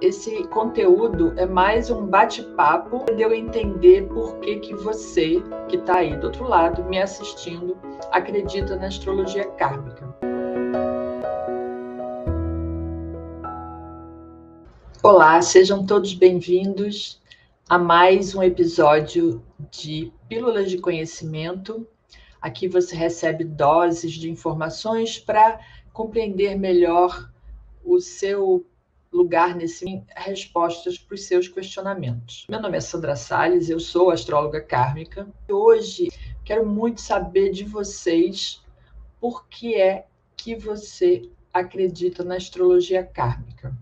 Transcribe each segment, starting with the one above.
Esse conteúdo é mais um bate-papo de eu entender por que você, que está aí do outro lado, me assistindo, acredita na astrologia kármica. Olá, sejam todos bem-vindos a mais um episódio de Pílulas de Conhecimento. Aqui você recebe doses de informações para compreender melhor o seu lugar nesse respostas para os seus questionamentos. Meu nome é Sandra Salles, eu sou astróloga kármica. E hoje quero muito saber de vocês por que é que você acredita na astrologia kármica.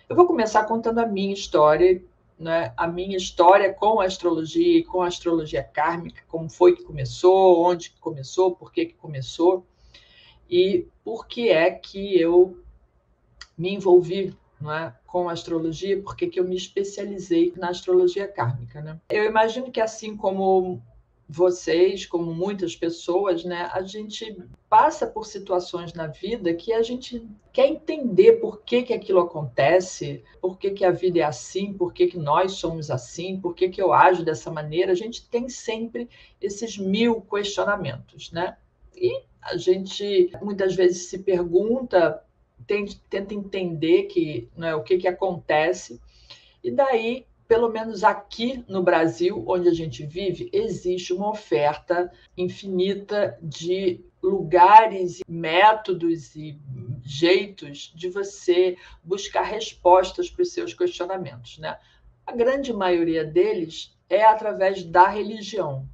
Eu vou começar contando a minha história, né? A minha história com a astrologia e com a astrologia kármica, como foi que começou, onde que começou, por que começou e por que é que eu me envolvi, não é, com a astrologia, porque que eu me especializei na astrologia kármica, né? Eu imagino que assim como vocês, como muitas pessoas, né, a gente passa por situações na vida que a gente quer entender por que aquilo acontece, por que a vida é assim, por que nós somos assim, por que eu ajo dessa maneira. A gente tem sempre esses 1000 questionamentos, né? E a gente muitas vezes se pergunta, tenta entender né, o que acontece, e daí, pelo menos aqui no Brasil, onde a gente vive, existe uma oferta infinita de lugares, métodos e jeitos de você buscar respostas para os seus questionamentos, né? A grande maioria deles é através da religião.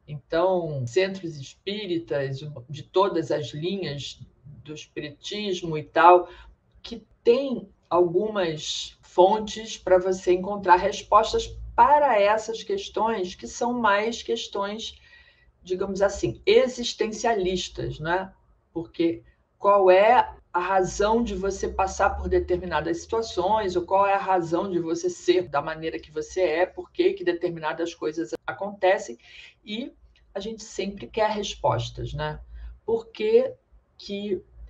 Então, centros espíritas de todas as linhas do espiritismo e tal, que tem algumas fontes para você encontrar respostas para essas questões que são mais questões, digamos assim, existencialistas, né? Porque qual é a razão de você passar por determinadas situações, ou qual é a razão de você ser da maneira que você é, por que determinadas coisas acontecem, e a gente sempre quer respostas, né? Por que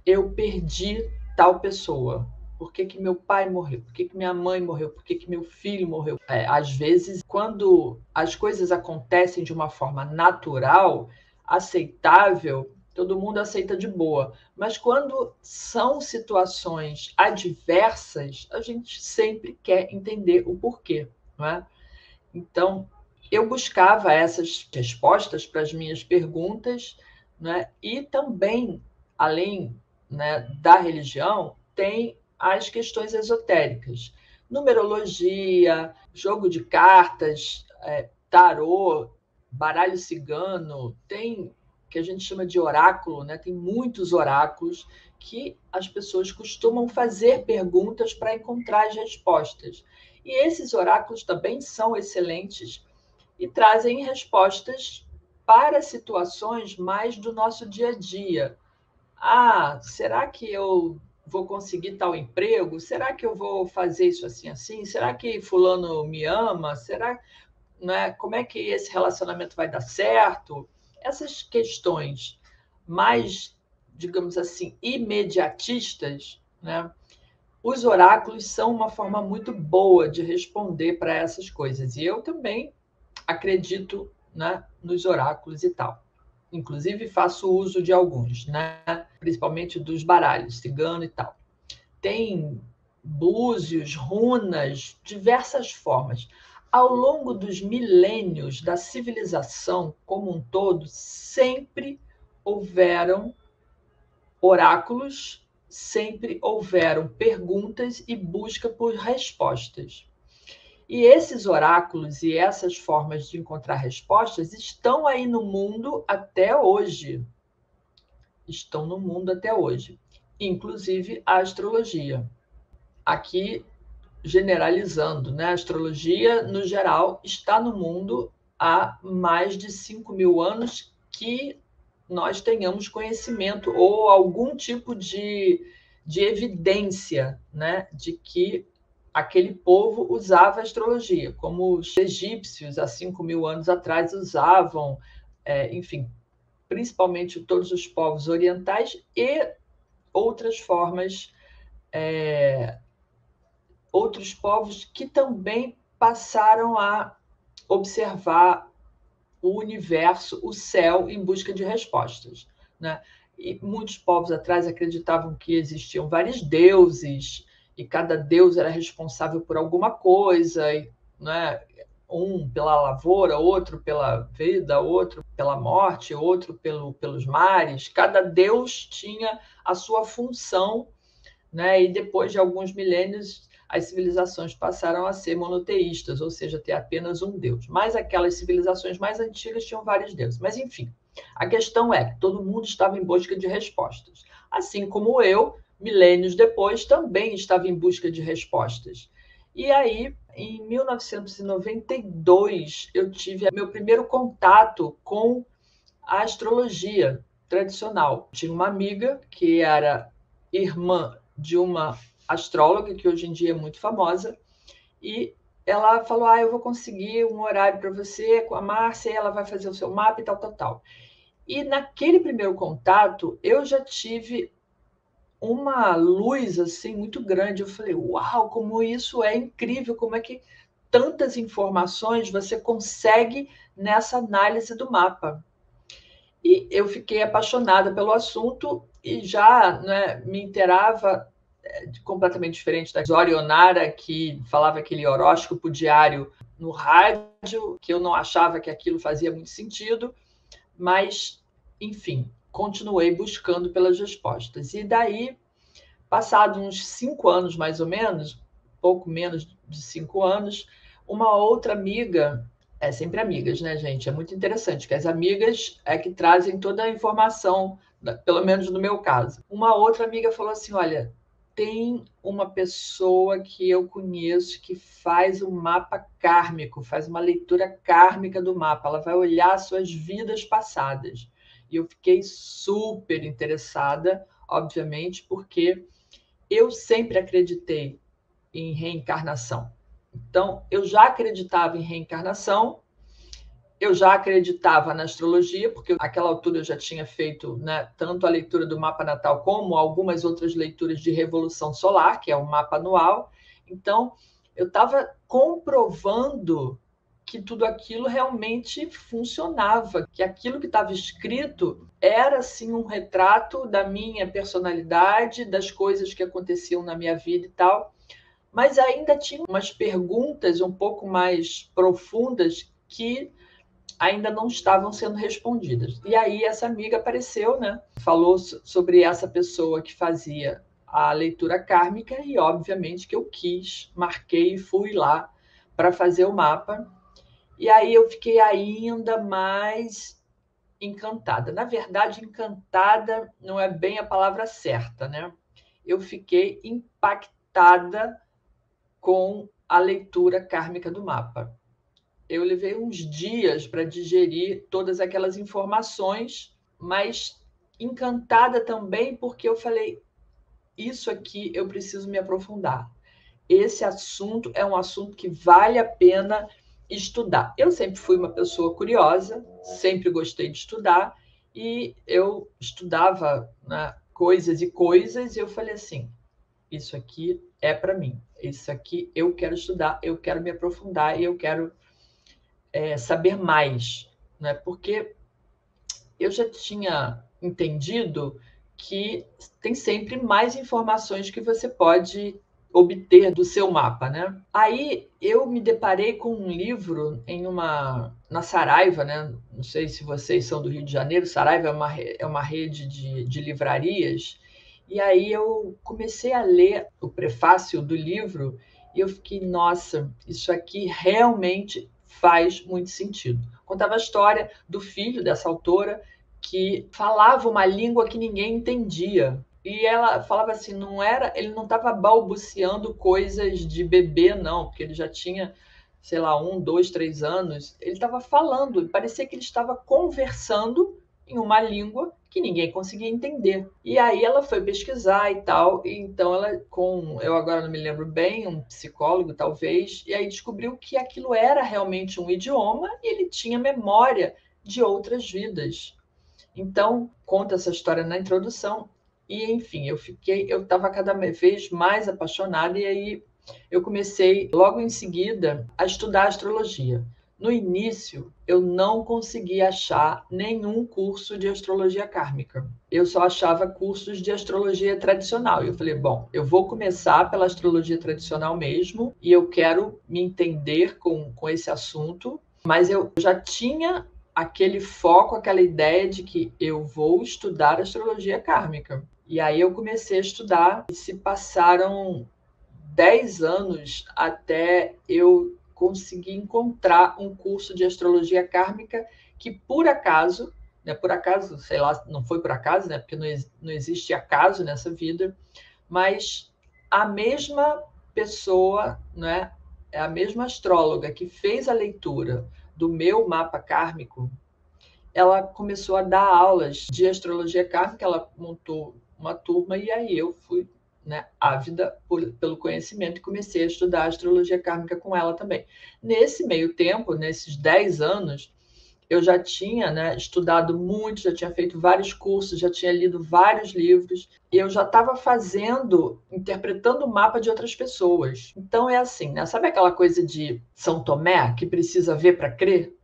eu perdi tal pessoa? Por que meu pai morreu? Por que minha mãe morreu? Por que meu filho morreu? Às vezes, quando as coisas acontecem de uma forma natural, aceitável, todo mundo aceita de boa. Mas quando são situações adversas, a gente sempre quer entender o porquê, não é? Então, eu buscava essas respostas para as minhas perguntas, né? E também, além, né, da religião, tem as questões esotéricas. Numerologia, jogo de cartas, tarô, baralho cigano, tem que a gente chama de oráculo, né? Tem muitos oráculos que as pessoas costumam fazer perguntas para encontrar as respostas. E esses oráculos também são excelentes e trazem respostas para situações mais do nosso dia a dia. Ah, será que eu vou conseguir tal emprego? Será que eu vou fazer isso assim assim? Será que fulano me ama? Será, né, como é que esse relacionamento vai dar certo? Essas questões mais, digamos assim, imediatistas, né? Os oráculos são uma forma muito boa de responder para essas coisas. E eu também acredito, né, nos oráculos e tal. Inclusive faço uso de alguns, né? Principalmente dos baralhos, cigano e tal. Tem búzios, runas, diversas formas. Ao longo dos milênios da civilização como um todo, sempre houveram oráculos, sempre houveram perguntas e busca por respostas. E esses oráculos e essas formas de encontrar respostas estão aí no mundo até hoje. Estão no mundo até hoje. Inclusive a astrologia. Aqui, generalizando, né? A astrologia, no geral, está no mundo há mais de 5.000 anos que nós tenhamos conhecimento ou algum tipo de evidência, né, de que aquele povo usava a astrologia, como os egípcios há 5.000 anos atrás usavam, enfim, principalmente todos os povos orientais e outras formas outros povos que também passaram a observar o universo, o céu, em busca de respostas, né? E muitos povos atrás acreditavam que existiam vários deuses e cada deus era responsável por alguma coisa, né? Um pela lavoura, outro pela vida, outro pela morte, outro pelos mares. Cada deus tinha a sua função, né? E depois de alguns milênios, as civilizações passaram a ser monoteístas, ou seja, ter apenas um deus. Mas aquelas civilizações mais antigas tinham vários deuses. Mas, enfim, a questão é que todo mundo estava em busca de respostas. Assim como eu, milênios depois, também estava em busca de respostas. E aí, em 1992, eu tive meu primeiro contato com a astrologia tradicional. Tinha uma amiga que era irmã de uma astróloga que hoje em dia é muito famosa, e ela falou: eu vou conseguir um horário para você com a Márcia, ela vai fazer o seu mapa e tal, tal, tal. E naquele primeiro contato, eu já tive uma luz assim muito grande. Eu falei: uau, como isso é incrível, como é que tantas informações você consegue nessa análise do mapa. E eu fiquei apaixonada pelo assunto e já, né, me inteirava completamente diferente da Zorionara, que falava aquele horóscopo diário no rádio, que eu não achava que aquilo fazia muito sentido, mas, enfim, continuei buscando pelas respostas. E daí, passados uns 5 anos, mais ou menos, pouco menos de 5 anos, uma outra amiga, é sempre amigas, né, gente? É muito interessante, que as amigas é que trazem toda a informação, pelo menos no meu caso. Uma outra amiga falou assim: olha, tem uma pessoa que eu conheço que faz um mapa kármico, faz uma leitura kármica do mapa, ela vai olhar suas vidas passadas. E eu fiquei super interessada, obviamente, porque eu sempre acreditei em reencarnação. Então, eu já acreditava em reencarnação, eu já acreditava na astrologia, porque naquela altura eu já tinha feito, né, tanto a leitura do mapa natal como algumas outras leituras de revolução solar, que é um mapa anual. Então, eu estava comprovando que tudo aquilo realmente funcionava, que aquilo que estava escrito era sim um retrato da minha personalidade, das coisas que aconteciam na minha vida e tal, mas ainda tinha umas perguntas um pouco mais profundas que ainda não estavam sendo respondidas. E aí essa amiga apareceu, né? Falou sobre essa pessoa que fazia a leitura kármica e obviamente que eu quis, marquei e fui lá para fazer o mapa. E aí eu fiquei ainda mais encantada. Na verdade, encantada não é bem a palavra certa, né? Eu fiquei impactada com a leitura kármica do mapa. Eu levei uns dias para digerir todas aquelas informações, mas encantada também porque eu falei: isso aqui eu preciso me aprofundar. Esse assunto é um assunto que vale a pena estudar. Eu sempre fui uma pessoa curiosa, sempre gostei de estudar, e eu estudava, né, coisas e coisas, e eu falei assim: isso aqui é para mim, isso aqui eu quero estudar, eu quero me aprofundar e eu quero saber mais, né? Porque eu já tinha entendido que tem sempre mais informações que você pode obter do seu mapa, né? Aí eu me deparei com um livro na Saraiva, né? Não sei se vocês são do Rio de Janeiro. Saraiva é uma rede de livrarias. E aí eu comecei a ler o prefácio do livro e eu fiquei: nossa, isso aqui realmente faz muito sentido. Contava a história do filho dessa autora que falava uma língua que ninguém entendia. E ela falava assim, ele não estava balbuciando coisas de bebê, não, porque ele já tinha, sei lá, 1, 2, 3 anos. Ele estava falando, parecia que ele estava conversando em uma língua que ninguém conseguia entender. E aí ela foi pesquisar e tal, e então eu agora não me lembro bem, um psicólogo talvez, e aí descobriu que aquilo era realmente um idioma e ele tinha memória de outras vidas. Então, conta essa história na introdução e, enfim, eu estava cada vez mais apaixonada e aí eu comecei logo em seguida a estudar astrologia. No início, eu não conseguia achar nenhum curso de astrologia kármica. Eu só achava cursos de astrologia tradicional. Eu falei, bom, eu vou começar pela astrologia tradicional mesmo, e eu quero me entender com esse assunto, mas eu já tinha aquele foco, aquela ideia de que eu vou estudar astrologia kármica. E aí eu comecei a estudar e se passaram 10 anos até eu conseguir encontrar um curso de astrologia kármica que, por acaso, né, por acaso, sei lá, não foi por acaso, né, porque não existe acaso nessa vida, mas a mesma pessoa, né, a mesma astróloga que fez a leitura do meu mapa kármico, ela começou a dar aulas de astrologia kármica, ela montou uma turma e aí eu fui, né, ávida pelo conhecimento e comecei a estudar astrologia kármica com ela também. Nesse meio tempo, nesses 10 anos, eu já tinha, né, estudado muito, já tinha feito vários cursos, já tinha lido vários livros, e eu já estava interpretando o mapa de outras pessoas. Então é assim, né? Sabe aquela coisa de São Tomé, que precisa ver para crer?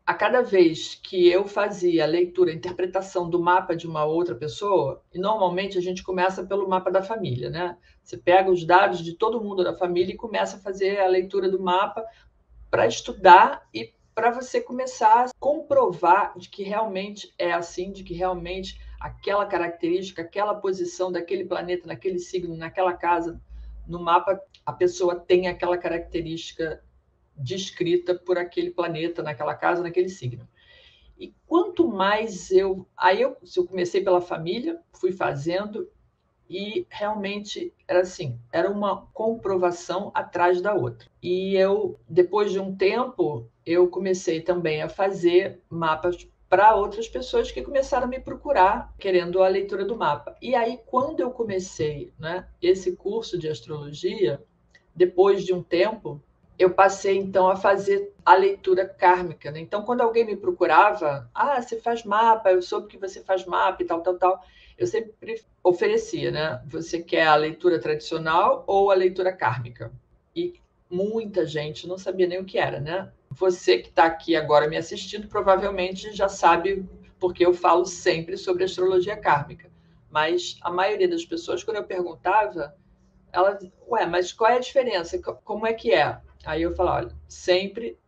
A cada vez que eu fazia a leitura, a interpretação do mapa de uma outra pessoa, e normalmente a gente começa pelo mapa da família, né? Você pega os dados de todo mundo da família e começa a fazer a leitura do mapa para estudar e para você começar a comprovar de que realmente é assim, de que realmente aquela característica, aquela posição daquele planeta, naquele signo, naquela casa, no mapa, a pessoa tem aquela característica descrita por aquele planeta, naquela casa, naquele signo. E quanto mais se eu comecei pela família, fui fazendo, e realmente era assim, era uma comprovação atrás da outra. E depois de um tempo, eu comecei também a fazer mapas para outras pessoas que começaram a me procurar querendo a leitura do mapa. E aí, quando eu comecei, né, esse curso de astrologia, depois de um tempo, eu passei então a fazer a leitura kármica, né? Então, quando alguém me procurava, você faz mapa, eu soube que você faz mapa e tal, tal, tal, eu sempre oferecia, né? Você quer a leitura tradicional ou a leitura kármica? E muita gente não sabia nem o que era, né? Você que está aqui agora me assistindo provavelmente já sabe, porque eu falo sempre sobre astrologia kármica. Mas a maioria das pessoas, quando eu perguntava, ela, mas qual é a diferença? Como é que é? Aí eu falo, olha, sempre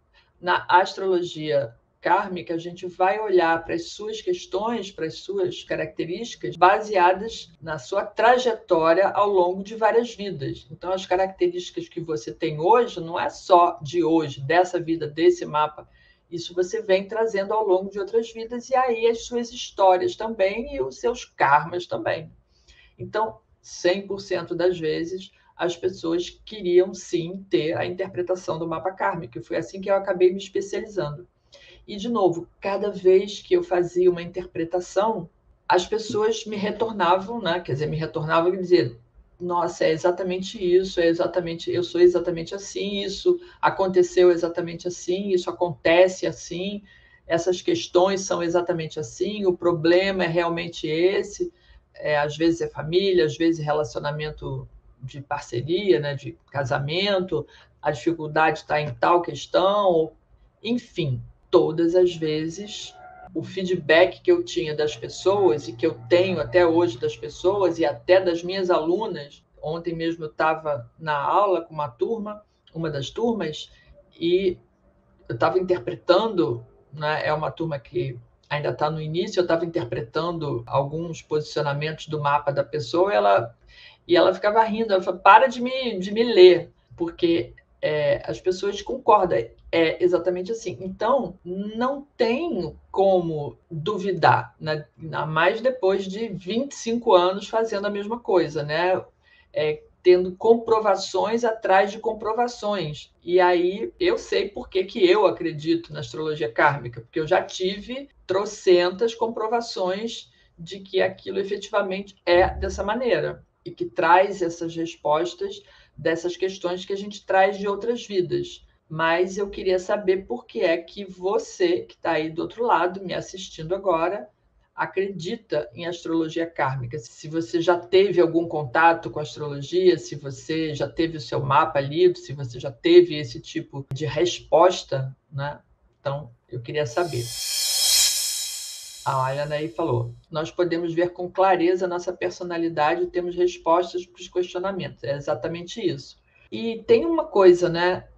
na astrologia kármica a gente vai olhar para as suas questões, para as suas características, baseadas na sua trajetória ao longo de várias vidas. Então, as características que você tem hoje não é só de hoje, dessa vida, desse mapa. Isso você vem trazendo ao longo de outras vidas, e aí as suas histórias também e os seus karmas também. Então, 100% das vezes, as pessoas queriam sim ter a interpretação do mapa kármico, e foi assim que eu acabei me especializando. E, de novo, cada vez que eu fazia uma interpretação, as pessoas me retornavam, né? Quer dizer, me retornavam e diziam, nossa, é exatamente isso, eu sou exatamente assim, isso aconteceu exatamente assim, isso acontece assim, essas questões são exatamente assim, o problema é realmente esse. Às vezes é família, às vezes relacionamento de parceria, né, de casamento, a dificuldade está em tal questão, enfim, todas as vezes o feedback que eu tinha das pessoas e que eu tenho até hoje das pessoas e até das minhas alunas. Ontem mesmo eu estava na aula com uma das turmas, e eu estava interpretando, né, é uma turma que ainda está no início, eu estava interpretando alguns posicionamentos do mapa da pessoa, e ela ficava rindo, ela falou, para de me ler, porque as pessoas concordam, é exatamente assim. Então, não tem como duvidar, né? Ainda mais depois de 25 anos fazendo a mesma coisa, né? Tendo comprovações atrás de comprovações. E aí eu sei por que eu acredito na astrologia kármica, porque eu já tive trocentas comprovações de que aquilo efetivamente é dessa maneira e que traz essas respostas dessas questões que a gente traz de outras vidas. Mas eu queria saber por que é que você, que está aí do outro lado, me assistindo agora, acredita em astrologia kármica. Se você já teve algum contato com astrologia, se você já teve o seu mapa lido, se você já teve esse tipo de resposta, né? Então, eu queria saber. A Ayana falou: nós podemos ver com clareza a nossa personalidade e temos respostas para os questionamentos. É exatamente isso. E tem uma coisa, né?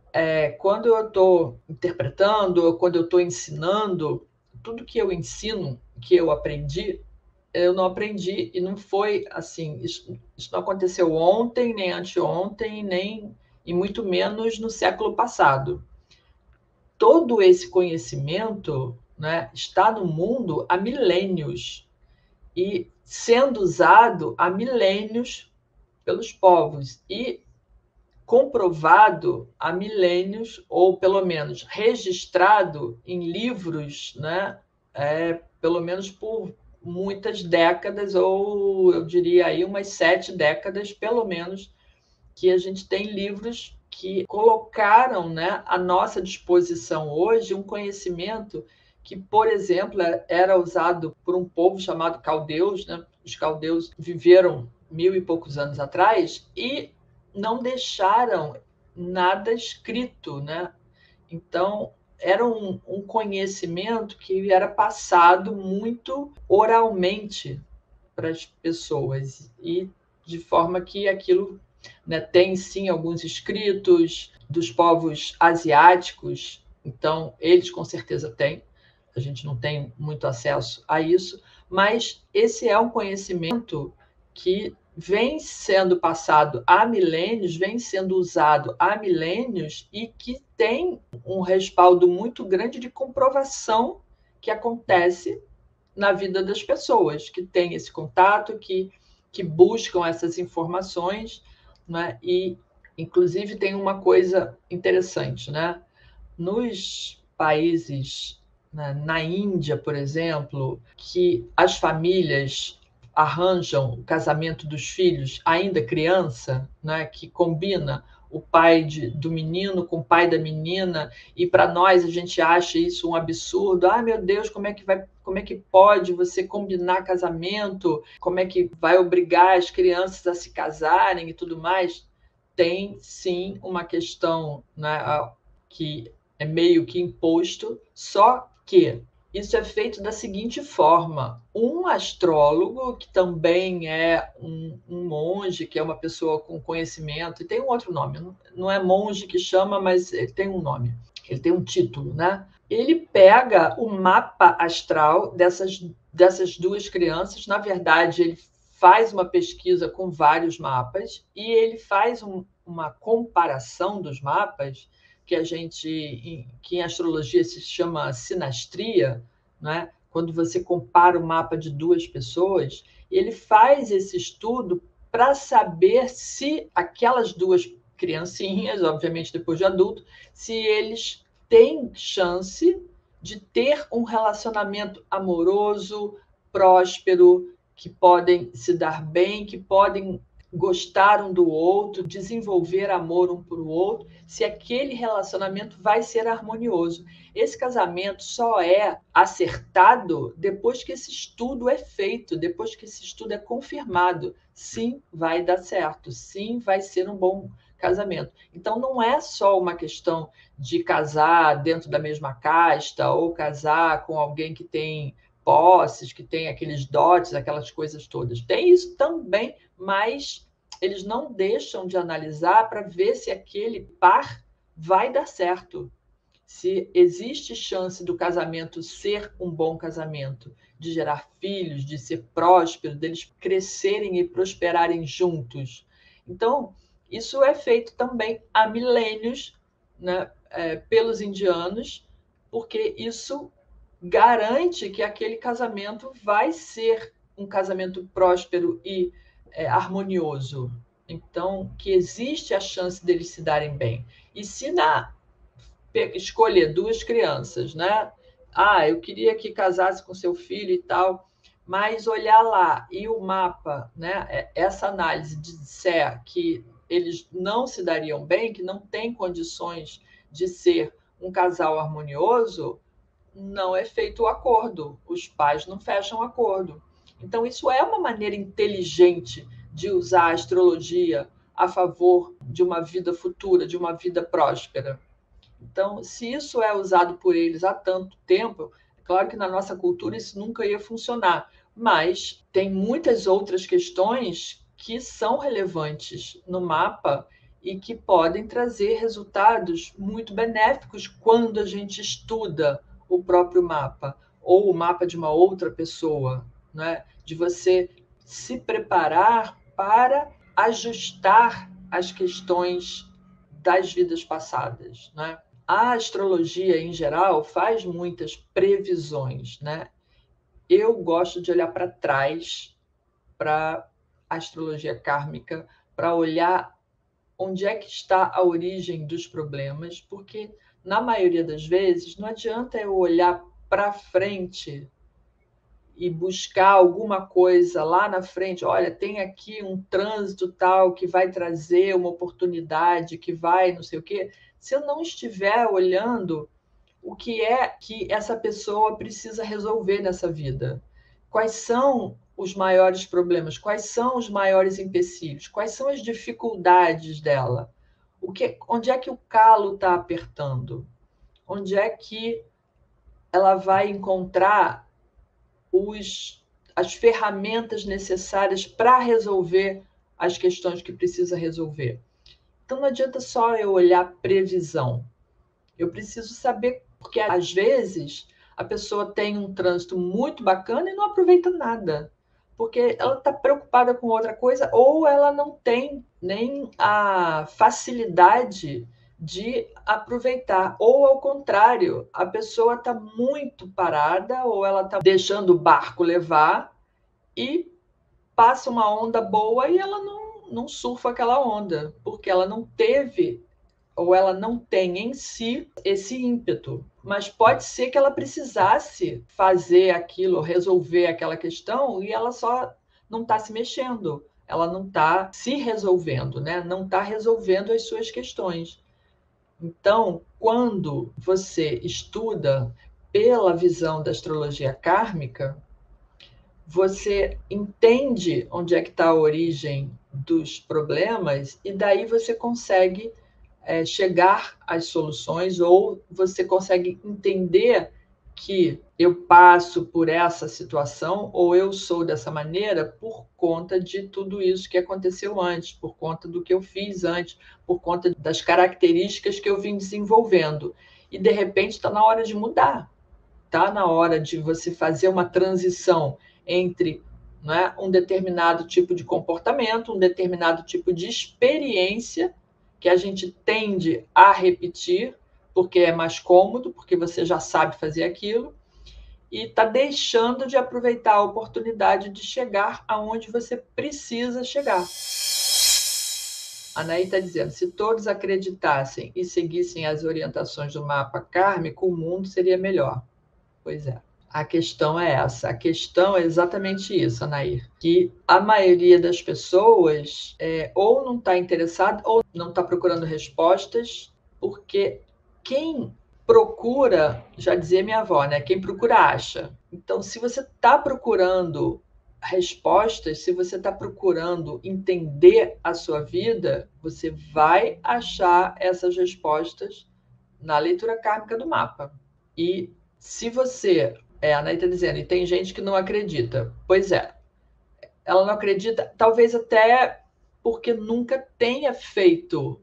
Quando eu estou interpretando, ou quando eu estou ensinando, tudo que eu ensino, que eu aprendi, eu não aprendi e não foi assim. Isso não aconteceu ontem, nem anteontem, nem e muito menos no século passado. Todo esse conhecimento, né, está no mundo há milênios e sendo usado há milênios pelos povos e comprovado há milênios, ou pelo menos registrado em livros, né, pelo menos por muitas décadas, ou eu diria aí umas 7 décadas, pelo menos, que a gente tem livros que colocaram, né, à nossa disposição hoje um conhecimento que, por exemplo, era usado por um povo chamado caldeus, né? Os caldeus viveram 1000 e poucos anos atrás e não deixaram nada escrito, né? Então, era um conhecimento que era passado muito oralmente para as pessoas e de forma que aquilo, né, tem sim alguns escritos dos povos asiáticos, então eles com certeza têm, a gente não tem muito acesso a isso, mas esse é um conhecimento que vem sendo passado há milênios, vem sendo usado há milênios e que tem um respaldo muito grande de comprovação que acontece na vida das pessoas que têm esse contato, que buscam essas informações, né? E, inclusive, tem uma coisa interessante, né? Nos países, né, na Índia, por exemplo, que as famílias arranjam o casamento dos filhos ainda criança, né, que combina o pai do menino com o pai da menina, e para nós a gente acha isso um absurdo. Ah, meu Deus, como é que pode você combinar casamento? Como é que vai obrigar as crianças a se casarem e tudo mais? Tem sim uma questão, né, que é meio que imposto, só que isso é feito da seguinte forma: um astrólogo, que também é um monge, que é uma pessoa com conhecimento, e tem um outro nome, não é monge que chama, mas ele tem um nome, ele tem um título, né? Ele pega o mapa astral dessas duas crianças, na verdade, ele faz uma pesquisa com vários mapas e ele faz uma comparação dos mapas que em astrologia se chama sinastria, né? Quando você compara o mapa de duas pessoas, ele faz esse estudo para saber se aquelas duas criancinhas, obviamente depois de adulto, se eles têm chance de ter um relacionamento amoroso, próspero, que podem se dar bem, que podem gostar um do outro, desenvolver amor um para o outro, se aquele relacionamento vai ser harmonioso. Esse casamento só é acertado depois que esse estudo é feito, depois que esse estudo é confirmado. Sim, vai dar certo, sim, vai ser um bom casamento. Então, não é só uma questão de casar dentro da mesma casta ou casar com alguém que tem posses, que tem aqueles dotes, aquelas coisas todas. Tem isso também, mas eles não deixam de analisar para ver se aquele par vai dar certo, se existe chance do casamento ser um bom casamento, de gerar filhos, de ser próspero, deles crescerem e prosperarem juntos. Então, isso é feito também há milênios, né, pelos indianos, porque isso garante que aquele casamento vai ser um casamento próspero e harmonioso. Então, que existe a chance deles se darem bem. E se escolher duas crianças, né? Ah, eu queria que casasse com seu filho e tal, mas olhar lá e o mapa, né? Essa análise disser que eles não se dariam bem, que não têm condições de ser um casal harmonioso, não é feito o acordo, os pais não fecham o acordo. Então, isso é uma maneira inteligente de usar a astrologia a favor de uma vida futura, de uma vida próspera. Então, se isso é usado por eles há tanto tempo, é claro que na nossa cultura isso nunca ia funcionar, mas tem muitas outras questões que são relevantes no mapa e que podem trazer resultados muito benéficos quando a gente estuda o próprio mapa ou o mapa de uma outra pessoa, né? De você se preparar para ajustar as questões das vidas passadas, né? A astrologia, em geral, faz muitas previsões, né? Eu gosto de olhar para trás, para a astrologia kármica, para olhar onde é que está a origem dos problemas, porque, na maioria das vezes, não adianta eu olhar para frente e buscar alguma coisa lá na frente. Olha, tem aqui um trânsito tal que vai trazer uma oportunidade, que vai não sei o quê. Se eu não estiver olhando o que é que essa pessoa precisa resolver nessa vida. Quais são os maiores problemas? Quais são os maiores empecilhos? Quais são as dificuldades dela? Onde é que o calo está apertando? Onde é que ela vai encontrar as ferramentas necessárias para resolver as questões que precisa resolver? Então não adianta só eu olhar previsão. Eu preciso saber, porque às vezes a pessoa tem um trânsito muito bacana e não aproveita nada, porque ela está preocupada com outra coisa ou ela não tem nem a facilidade de aproveitar, ou ao contrário, a pessoa está muito parada ou ela está deixando o barco levar e passa uma onda boa e ela não surfa aquela onda, porque ela não teve ou ela não tem em si esse ímpeto. Mas pode ser que ela precisasse fazer aquilo, resolver aquela questão, e ela só não está se mexendo, ela não está se resolvendo, né? Não está resolvendo as suas questões. Então, quando você estuda pela visão da astrologia kármica, você entende onde é que está a origem dos problemas e daí você consegue chegar às soluções, ou você consegue entender que eu passo por essa situação ou eu sou dessa maneira por conta de tudo isso que aconteceu antes, por conta do que eu fiz antes, por conta das características que eu vim desenvolvendo. E de repente está na hora de mudar, está na hora de você fazer uma transição entre, né, um determinado tipo de comportamento, um determinado tipo de experiência que a gente tende a repetir, porque é mais cômodo, porque você já sabe fazer aquilo, e está deixando de aproveitar a oportunidade de chegar aonde você precisa chegar. A Naí está dizendo, se todos acreditassem e seguissem as orientações do mapa kármico, o mundo seria melhor. Pois é. A questão é essa. A questão é exatamente isso, Anair. Que a maioria das pessoas ou não está interessada ou não está procurando respostas, porque quem procura, já dizia minha avó, né? Quem procura acha. Então, se você está procurando respostas, se você está procurando entender a sua vida, você vai achar essas respostas na leitura kármica do mapa. E se você, a Anaí está dizendo, e tem gente que não acredita. Pois é, ela não acredita, talvez até porque nunca tenha feito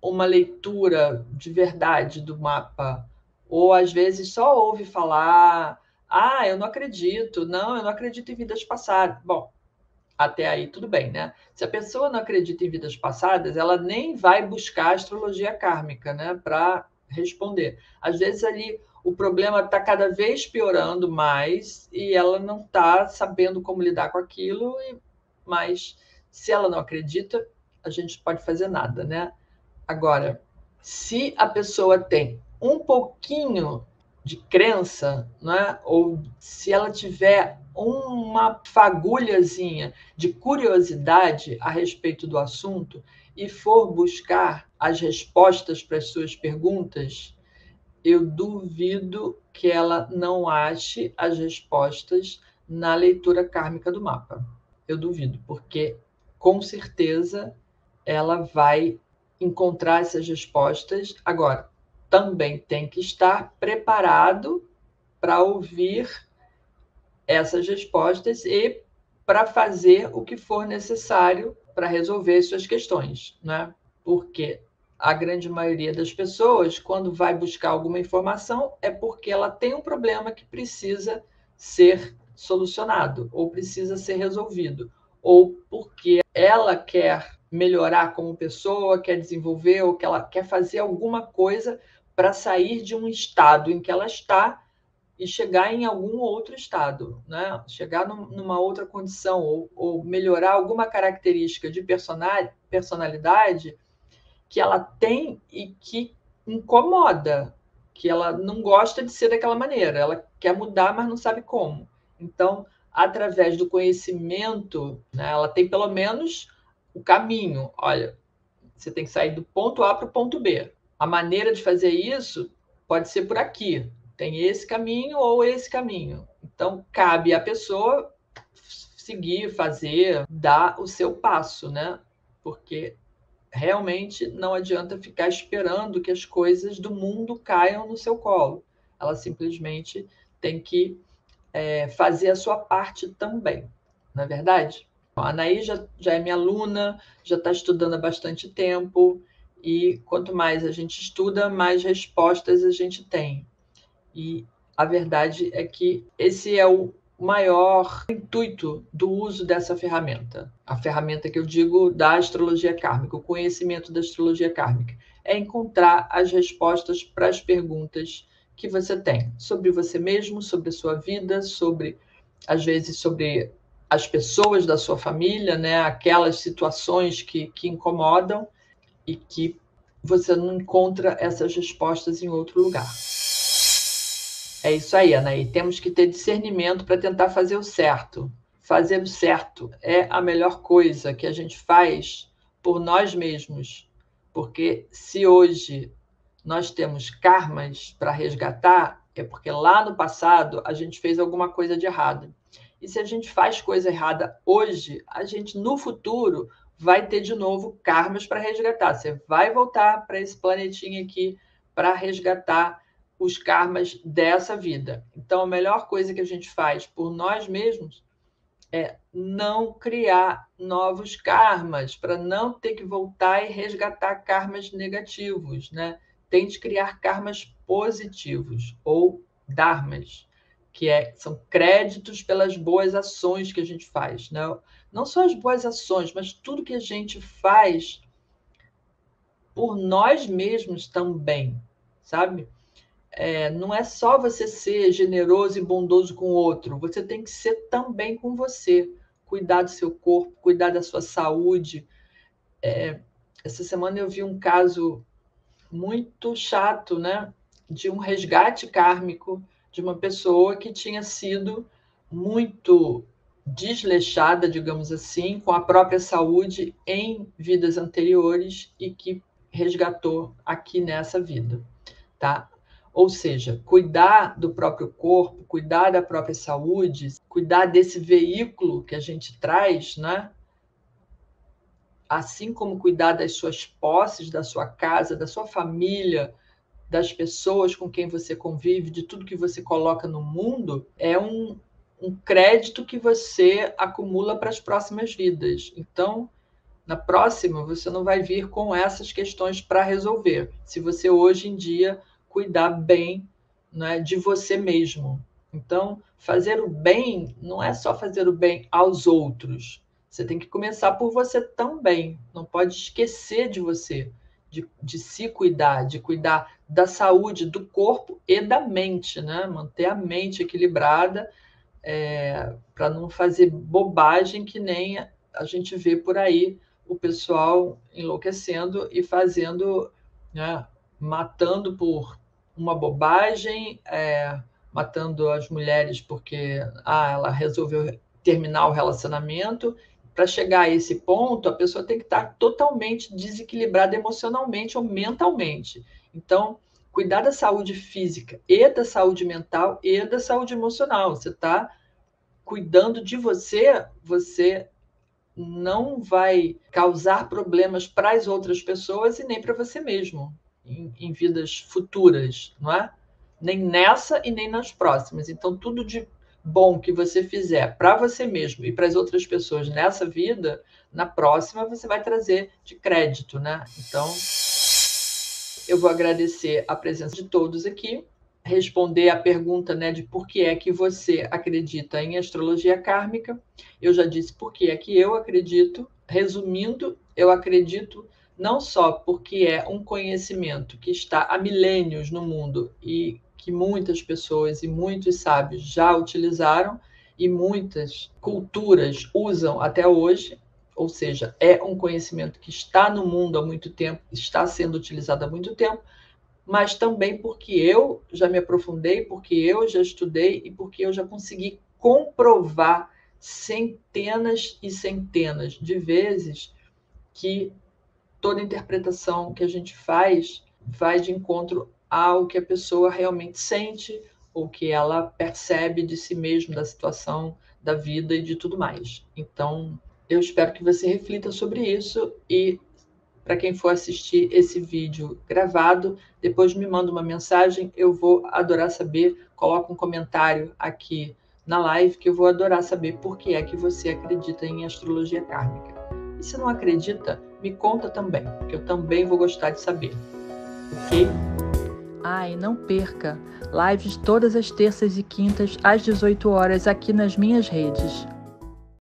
uma leitura de verdade do mapa. Ou às vezes só ouve falar, eu não acredito, não, eu não acredito em vidas passadas. Bom, até aí tudo bem, né? Se a pessoa não acredita em vidas passadas, ela nem vai buscar a astrologia kármica, né, para responder. Às vezes ali o problema está cada vez piorando mais e ela não está sabendo como lidar com aquilo, mas se ela não acredita, a gente não pode fazer nada, né? Agora, se a pessoa tem um pouquinho de crença, né? Ou se ela tiver uma fagulhazinha de curiosidade a respeito do assunto e for buscar as respostas para as suas perguntas, eu duvido que ela não ache as respostas na leitura kármica do mapa. Eu duvido, porque com certeza ela vai encontrar essas respostas. Agora, também tem que estar preparado para ouvir essas respostas e para fazer o que for necessário para resolver suas questões, né? Porque a grande maioria das pessoas, quando vai buscar alguma informação, é porque ela tem um problema que precisa ser solucionado, ou precisa ser resolvido, ou porque ela quer melhorar como pessoa, quer desenvolver, ou que ela quer fazer alguma coisa para sair de um estado em que ela está e chegar em algum outro estado, né? Chegar numa outra condição, ou melhorar alguma característica de personalidade que ela tem e que incomoda, que ela não gosta de ser daquela maneira, ela quer mudar, mas não sabe como. Então, através do conhecimento, né, ela tem pelo menos o caminho. Olha, você tem que sair do ponto A para o ponto B. A maneira de fazer isso pode ser por aqui. Tem esse caminho ou esse caminho. Então, cabe à pessoa seguir, fazer, dar o seu passo, né? Porque realmente não adianta ficar esperando que as coisas do mundo caiam no seu colo. Ela simplesmente tem que fazer a sua parte também, não é verdade? A Anaí já é minha aluna, já está estudando há bastante tempo, e quanto mais a gente estuda, mais respostas a gente tem. E a verdade é que esse é o maior intuito do uso dessa ferramenta. A ferramenta que eu digo da astrologia kármica, o conhecimento da astrologia kármica, é encontrar as respostas para as perguntas que você tem sobre você mesmo, sobre a sua vida, sobre, às vezes, sobre as pessoas da sua família, né? Aquelas situações que incomodam e que você não encontra essas respostas em outro lugar. É isso aí, Anaí. Temos que ter discernimento para tentar fazer o certo. Fazer o certo é a melhor coisa que a gente faz por nós mesmos. Porque se hoje nós temos karmas para resgatar, é porque lá no passado a gente fez alguma coisa de errado. E se a gente faz coisa errada hoje, a gente no futuro vai ter de novo karmas para resgatar. Você vai voltar para esse planetinha aqui para resgatar os karmas dessa vida. Então, a melhor coisa que a gente faz por nós mesmos é não criar novos karmas, para não ter que voltar e resgatar karmas negativos, né? Tente criar karmas positivos, ou dharmas, que são créditos pelas boas ações que a gente faz, né? Não só as boas ações, mas tudo que a gente faz por nós mesmos também, sabe? Não é só você ser generoso e bondoso com o outro, você tem que ser também com você. Cuidar do seu corpo, cuidar da sua saúde. Essa semana eu vi um caso muito chato, né? De um resgate kármico de uma pessoa que tinha sido muito desleixada, digamos assim, com a própria saúde em vidas anteriores e que resgatou aqui nessa vida, tá? Ou seja, cuidar do próprio corpo, cuidar da própria saúde, cuidar desse veículo que a gente traz, né? Assim como cuidar das suas posses, da sua casa, da sua família, das pessoas com quem você convive, de tudo que você coloca no mundo, é um crédito que você acumula para as próximas vidas. Então, na próxima, você não vai vir com essas questões para resolver, se você hoje em dia cuidar bem, né, de você mesmo. Então, fazer o bem não é só fazer o bem aos outros. Você tem que começar por você também. Não pode esquecer de você, de se cuidar, de cuidar da saúde, do corpo e da mente, né? Manter a mente equilibrada, para não fazer bobagem que nem a gente vê por aí o pessoal enlouquecendo e fazendo, né, matando por uma bobagem, matando as mulheres porque ela resolveu terminar o relacionamento. Para chegar a esse ponto, a pessoa tem que estar totalmente desequilibrada emocionalmente ou mentalmente. Então, cuidar da saúde física e da saúde mental e da saúde emocional. Você está cuidando de você, você não vai causar problemas para as outras pessoas e nem para você mesmo em vidas futuras, não é? Nem nessa e nem nas próximas. Então, tudo de bom que você fizer para você mesmo e para as outras pessoas nessa vida, na próxima você vai trazer de crédito, né? Então, eu vou agradecer a presença de todos aqui, responder a pergunta, né, de por que é que você acredita em astrologia kármica. Eu já disse por que é que eu acredito. Resumindo, eu acredito não só porque é um conhecimento que está há milênios no mundo e que muitas pessoas e muitos sábios já utilizaram e muitas culturas usam até hoje, ou seja, é um conhecimento que está no mundo há muito tempo, está sendo utilizado há muito tempo, mas também porque eu já me aprofundei, porque eu já estudei e porque eu já consegui comprovar centenas e centenas de vezes que toda interpretação que a gente faz vai de encontro ao que a pessoa realmente sente ou que ela percebe de si mesma, da situação, da vida e de tudo mais. Então, eu espero que você reflita sobre isso e, para quem for assistir esse vídeo gravado, depois me manda uma mensagem, eu vou adorar saber, coloca um comentário aqui na live que eu vou adorar saber por que é que você acredita em astrologia kármica. E se não acredita, me conta também, que eu também vou gostar de saber, ok? E não perca lives todas as terças e quintas às 18 horas aqui nas minhas redes.